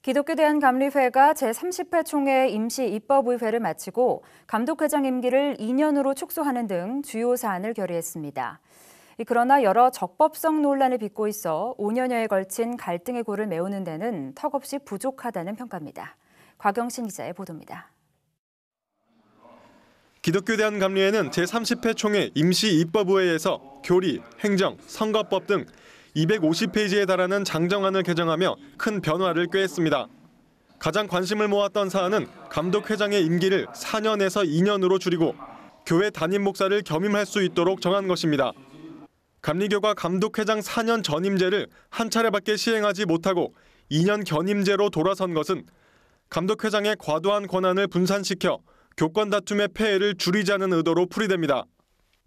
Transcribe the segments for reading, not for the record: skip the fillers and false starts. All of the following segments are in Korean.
기독교 대한감리회가 제30회 총회 임시 입법의회를 마치고 감독회장 임기를 2년으로 축소하는 등 주요 사안을 결의했습니다. 그러나 여러 적법성 논란을 빚고 있어 5년여에 걸친 갈등의 골을 메우는 데는 턱없이 부족하다는 평가입니다. 곽영신 기자의 보도입니다. 기독교 대한감리회는 제30회 총회 임시 입법의회에서 교리, 행정, 선거법 등 250페이지에 달하는 장정안을 개정하며 큰 변화를 꾀했습니다. 가장 관심을 모았던 사안은 감독회장의 임기를 4년에서 2년으로 줄이고 교회 담임 목사를 겸임할 수 있도록 정한 것입니다. 감리교가 감독회장 4년 전임제를 한 차례밖에 시행하지 못하고 2년 견임제로 돌아선 것은 감독회장의 과도한 권한을 분산시켜 교권 다툼의 폐해를 줄이자는 의도로 풀이됩니다.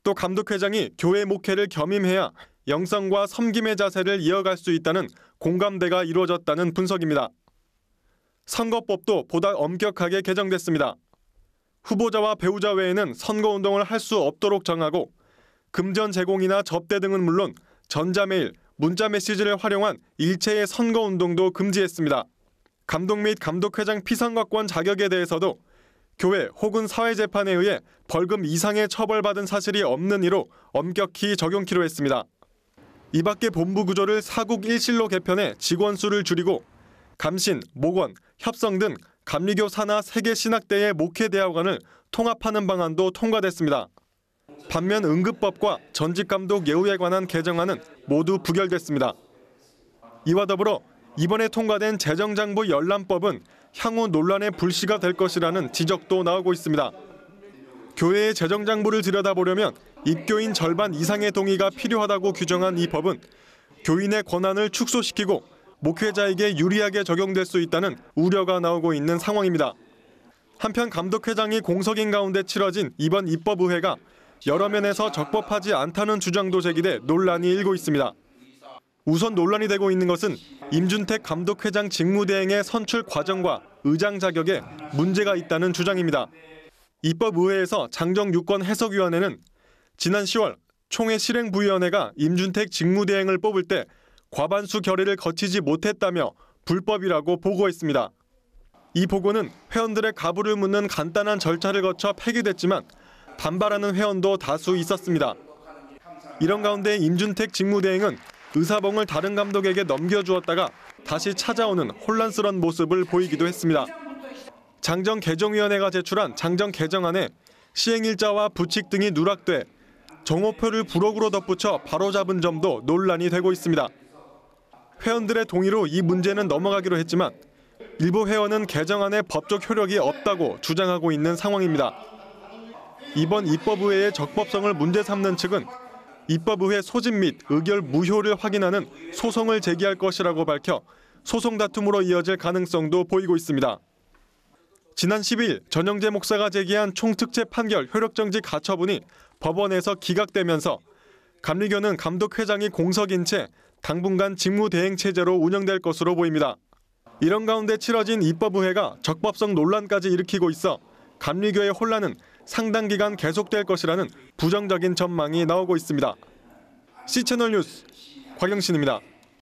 또 감독회장이 교회 목회를 겸임해야 영성과 섬김의 자세를 이어갈 수 있다는 공감대가 이루어졌다는 분석입니다. 선거법도 보다 엄격하게 개정됐습니다. 후보자와 배우자 외에는 선거운동을 할 수 없도록 정하고 금전 제공이나 접대 등은 물론 전자메일, 문자메시지를 활용한 일체의 선거운동도 금지했습니다. 감독 및 감독회장 피선거권 자격에 대해서도 교회 혹은 사회재판에 의해 벌금 이상의 처벌받은 사실이 없는 이로 엄격히 적용키로 했습니다. 이 밖에 본부 구조를 사국 1실로 개편해 직원 수를 줄이고 감신, 목원, 협성 등 감리교 산하 3개 신학대의 목회대학원을 통합하는 방안도 통과됐습니다. 반면 응급법과 전직감독 예우에 관한 개정안은 모두 부결됐습니다. 이와 더불어 이번에 통과된 재정장부 열람법은 향후 논란의 불씨가 될 것이라는 지적도 나오고 있습니다. 교회의 재정장부를 들여다보려면 입교인 절반 이상의 동의가 필요하다고 규정한 이 법은 교인의 권한을 축소시키고 목회자에게 유리하게 적용될 수 있다는 우려가 나오고 있는 상황입니다. 한편 감독회장이 공석인 가운데 치러진 이번 입법의회가 여러 면에서 적법하지 않다는 주장도 제기돼 논란이 일고 있습니다. 우선 논란이 되고 있는 것은 임준택 감독회장 직무대행의 선출 과정과 의장 자격에 문제가 있다는 주장입니다. 입법의회에서 장정유권해석위원회는 지난 10월 총회 실행부위원회가 임준택 직무대행을 뽑을 때 과반수 결의를 거치지 못했다며 불법이라고 보고했습니다. 이 보고는 회원들의 가부를 묻는 간단한 절차를 거쳐 폐기됐지만 반발하는 회원도 다수 있었습니다. 이런 가운데 임준택 직무대행은 의사봉을 다른 감독에게 넘겨주었다가 다시 찾아오는 혼란스러운 모습을 보이기도 했습니다. 장정개정위원회가 제출한 장정개정안에 시행일자와 부칙 등이 누락돼 정호표를 부록으로 덧붙여 바로잡은 점도 논란이 되고 있습니다. 회원들의 동의로 이 문제는 넘어가기로 했지만 일부 회원은 개정안의 법적 효력이 없다고 주장하고 있는 상황입니다. 이번 입법의회의 적법성을 문제 삼는 측은 입법의회 소집 및 의결 무효를 확인하는 소송을 제기할 것이라고 밝혀 소송 다툼으로 이어질 가능성도 보이고 있습니다. 지난 10일 전영재 목사가 제기한 총특채 판결 효력정지 가처분이 법원에서 기각되면서 감리교는 감독회장이 공석인 채 당분간 직무대행 체제로 운영될 것으로 보입니다. 이런 가운데 치러진 입법의회가 적법성 논란까지 일으키고 있어 감리교의 혼란은 상당 기간 계속될 것이라는 부정적인 전망이 나오고 있습니다. C채널 뉴스 곽영신입니다.